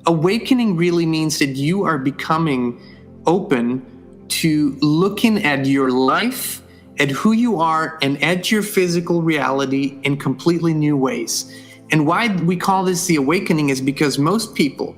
awakening really means that you are becoming open to looking at your life, at who you are, and at your physical reality in completely new ways. And why we call this the awakening is because most people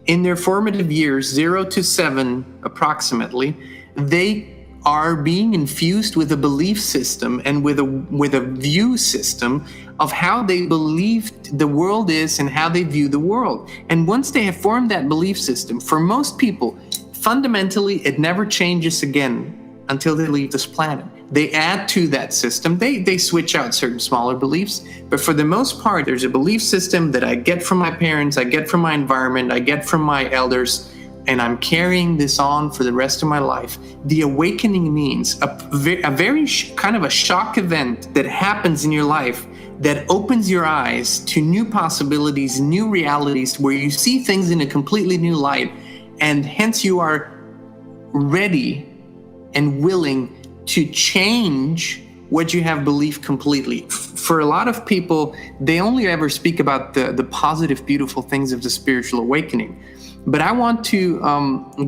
in their formative years, 0 to 7 approximately, they are being infused with a belief system and with a view system of how they believe the world is and how they view the world. And once they have formed that belief system, for most people, fundamentally, it never changes again until they leave this planet. They add to that system. They switch out certain smaller beliefs. But for the most part, there's a belief system that I get from my parents, I get from my environment, I get from my elders, and I'm carrying this on for the rest of my life. The awakening means a very kind of a shock event that happens in your life that opens your eyes to new possibilities, new realities, where you see things in a completely new light, and hence you are ready and willing to change what you have believed completely. For a lot of people, they only ever speak about the positive, beautiful things of the spiritual awakening. But I want to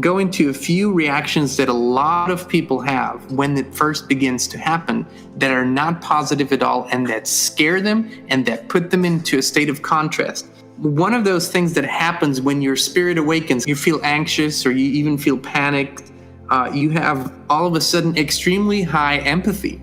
go into a few reactions that a lot of people have when it first begins to happen that are not positive at all, and that scare them and that put them into a state of contrast. One of those things that happens when your spirit awakens, you feel anxious or you even feel panicked. You have all of a sudden extremely high empathy.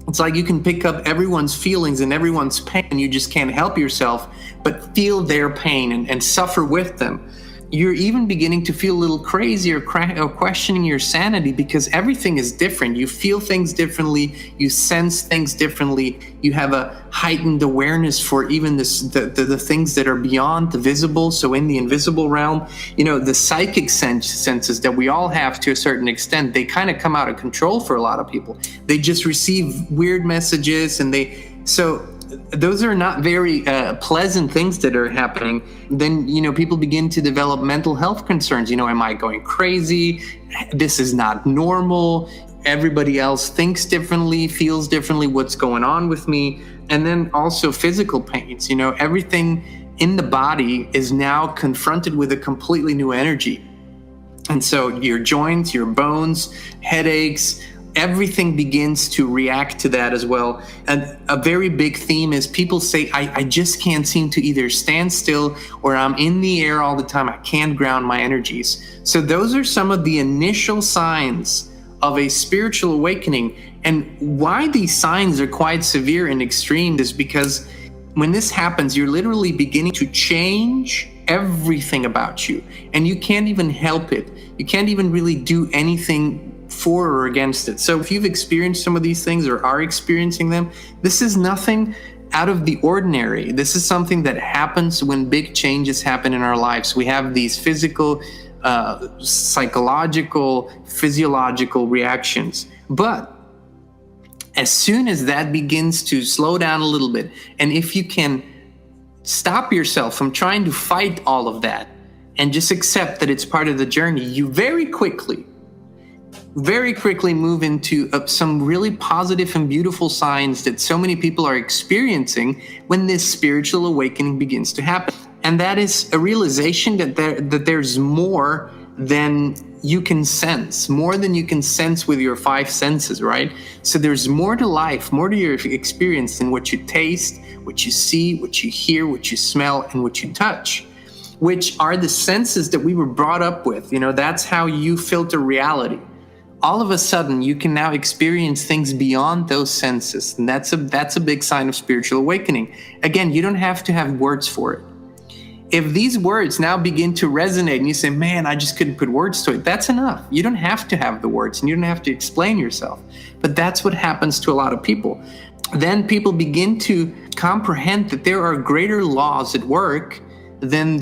It's like you can pick up everyone's feelings and everyone's pain, and you just can't help yourself but feel their pain and suffer with them. You're even beginning to feel a little crazy or questioning your sanity because everything is different. You feel things differently. You sense things differently. You have a heightened awareness for even the things that are beyond the visible. So in the invisible realm, the psychic senses that we all have to a certain extent, they kind of come out of control for a lot of people. They just receive weird messages, and those are not very pleasant things that are happening. Then, people begin to develop mental health concerns. Am I going crazy? This is not normal. Everybody else thinks differently, feels differently. What's going on with me? And then also physical pains. Everything in the body is now confronted with a completely new energy. And so your joints, your bones, headaches, everything begins to react to that as well. And a very big theme is people say, I just can't seem to either stand still or I'm in the air all the time. I can't ground my energies. So those are some of the initial signs of a spiritual awakening. And why these signs are quite severe and extreme is because when this happens, you're literally beginning to change everything about you, and you can't even help it. You can't even really do anything for or against it. So if you've experienced some of these things or are experiencing them, this is nothing out of the ordinary. This is something that happens when big changes happen in our lives. We have these physical, psychological, physiological reactions. But as soon as that begins to slow down a little bit, and if you can stop yourself from trying to fight all of that and just accept that it's part of the journey, you very quickly move into some really positive and beautiful signs that so many people are experiencing when this spiritual awakening begins to happen. And that is a realization that there's more than you can sense, more than you can sense with your 5 senses, right? So there's more to life, more to your experience than what you taste, what you see, what you hear, what you smell, and what you touch, which are the senses that we were brought up with. That's how you filter reality. All of a sudden, you can now experience things beyond those senses. And that's a big sign of spiritual awakening. Again, you don't have to have words for it. If these words now begin to resonate and you say, man, I just couldn't put words to it, that's enough. You don't have to have the words and you don't have to explain yourself. But that's what happens to a lot of people. Then people begin to comprehend that there are greater laws at work than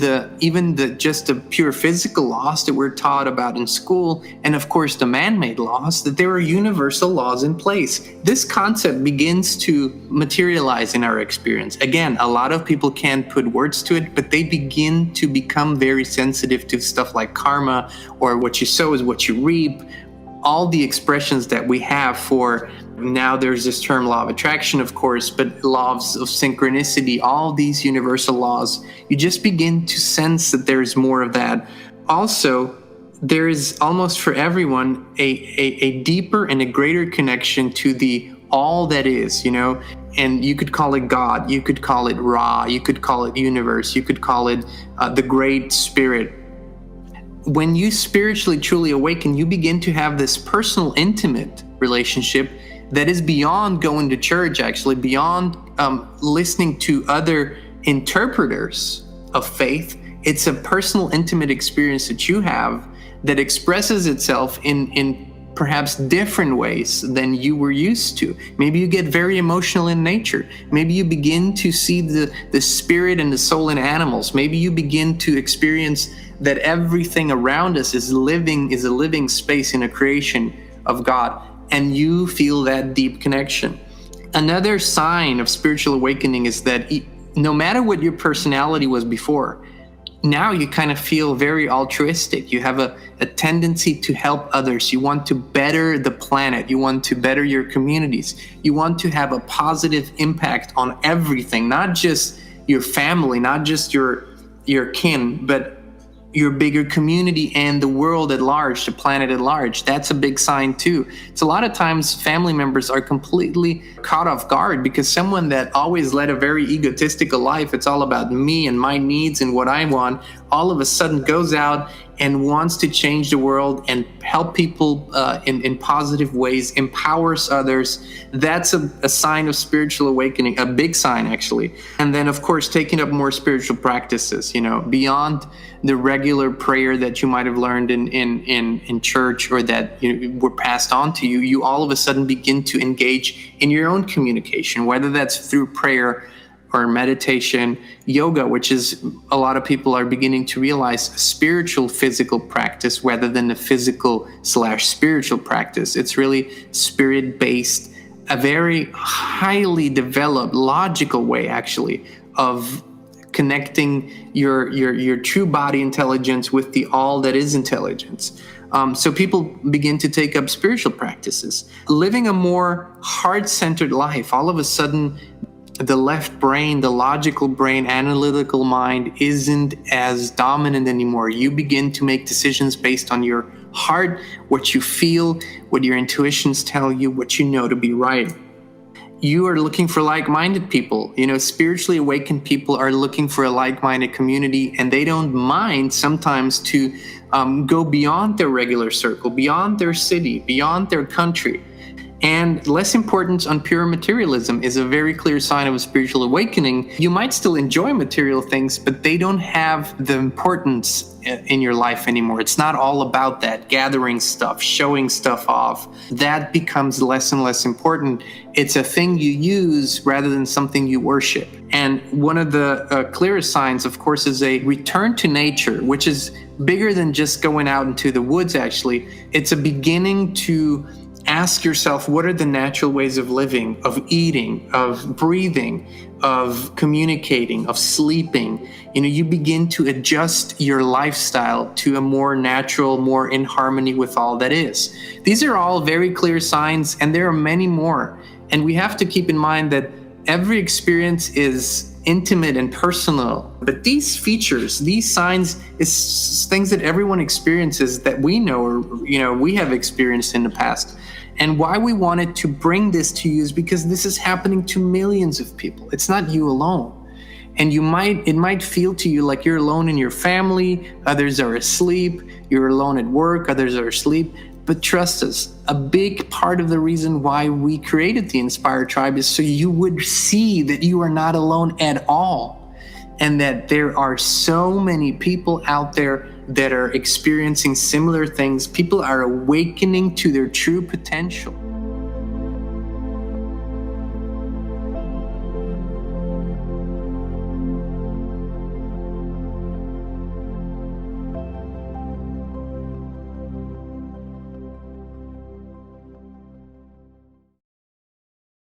just the pure physical laws that we're taught about in school, and of course the man-made laws, that there are universal laws in place. This concept begins to materialize in our experience. Again, a lot of people can't put words to it, but they begin to become very sensitive to stuff like karma, or what you sow is what you reap, all the expressions that we have for Now there's this term law of attraction, of course, but laws of synchronicity, all these universal laws, you just begin to sense that there's more of that. Also, there is almost for everyone a deeper and a greater connection to the all that is, and you could call it God, you could call it Ra, you could call it universe, you could call it the great spirit. When you spiritually truly awaken, you begin to have this personal, intimate relationship that is beyond going to church, actually, beyond listening to other interpreters of faith. It's a personal, intimate experience that you have that expresses itself in perhaps different ways than you were used to. Maybe you get very emotional in nature. Maybe you begin to see the spirit and the soul in animals. Maybe you begin to experience that everything around us is a living space in a creation of God, and you feel that deep connection. Another sign of spiritual awakening is that no matter what your personality was before, now you kind of feel very altruistic. You have a tendency to help others. You want to better the planet. You want to better your communities. You want to have a positive impact on everything, not just your family, not just your kin, but your bigger community and the world at large, the planet at large. That's a big sign too. It's a lot of times family members are completely caught off guard because someone that always led a very egotistical life, it's all about me and my needs and what I want, all of a sudden goes out and wants to change the world and help people in positive ways, empowers others. That's a sign of spiritual awakening, a big sign actually. And then of course, taking up more spiritual practices, beyond the regular prayer that you might have learned in church or that were passed on to you. You all of a sudden begin to engage in your own communication, whether that's through prayer or meditation, yoga, which is a lot of people are beginning to realize a spiritual physical practice rather than a physical/spiritual practice. It's really spirit-based, a very highly developed, logical way actually of connecting your true body intelligence with the all that is intelligence. So people begin to take up spiritual practices, living a more heart-centered life. All of a sudden, the left brain, the logical brain, analytical mind isn't as dominant anymore. You begin to make decisions based on your heart, what you feel, what your intuitions tell you, what you know to be right. You are looking for like-minded people. Spiritually awakened people are looking for a like-minded community, and they don't mind sometimes to go beyond their regular circle, beyond their city, beyond their country. And less importance on pure materialism is a very clear sign of a spiritual awakening. You might still enjoy material things, but they don't have the importance in your life anymore. It's not all about that, gathering stuff, showing stuff off. That becomes less and less important. It's a thing you use rather than something you worship. And one of the clearest signs, of course, is a return to nature, which is bigger than just going out into the woods, actually. It's a beginning to ask yourself, what are the natural ways of living, of eating, of breathing, of communicating, of sleeping? You begin to adjust your lifestyle to a more natural, more in harmony with all that is. These are all very clear signs, and there are many more. And we have to keep in mind that every experience is intimate and personal. But these features, these signs, is things that everyone experiences that we know or we have experienced in the past. And why we wanted to bring this to you is because this is happening to millions of people. It's not you alone. And it might feel to you like you're alone in your family, others are asleep, you're alone at work, others are asleep. But trust us, a big part of the reason why we created the Inspire Tribe is so you would see that you are not alone at all, and that there are so many people out there that are experiencing similar things. People are awakening to their true potential.